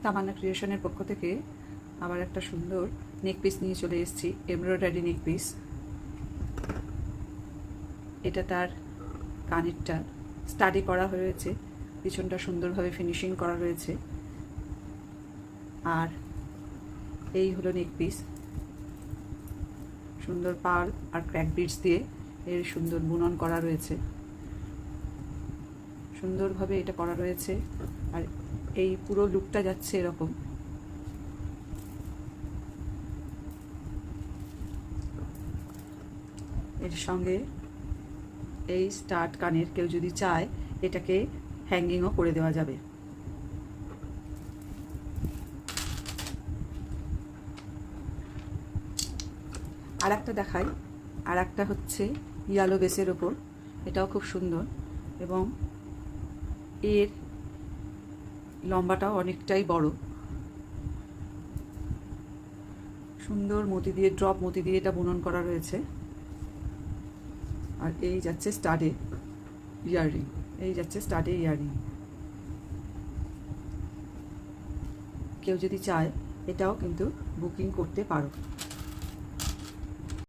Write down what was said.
তামান্না ক্রিয়েশনের পক্ষ থেকে আবার একটা সুন্দর নেক পিস নিয়ে চলে এসেছি, এমব্রয়ডারি নেক পিস। এটা তার কানেরটা স্টাডি করা হয়েছে, পিছনটা সুন্দরভাবে ফিনিশিং করা রয়েছে। আর এই হলো নেক পিস, সুন্দর পার্ল আর ক্র্যাক বিডস দিয়ে এর সুন্দর বুনন করা রয়েছে, সুন্দরভাবে এটা করা রয়েছে। আর এই পুরো লুকটা যাচ্ছে এরকম। এর সঙ্গে এই স্টাড কানের কেউ যদি চায় এটাকে হ্যাঙ্গিংও করে দেওয়া যাবে। আর একটা দেখাই, আর একটা হচ্ছে ইয়েলো বেসের ওপর, এটাও খুব সুন্দর এবং এর লম্বাটাও অনেকটাই বড়। সুন্দর মতি দিয়ে, ড্রপ মতি দিয়ে এটা বুনন করা রয়েছে। আর এই যাচ্ছে স্টাডে ইয়াররিং, এই যাচ্ছে স্টাডে ইয়াররিং। কেউ যদি চায় এটাও কিন্তু বুকিং করতে পারো।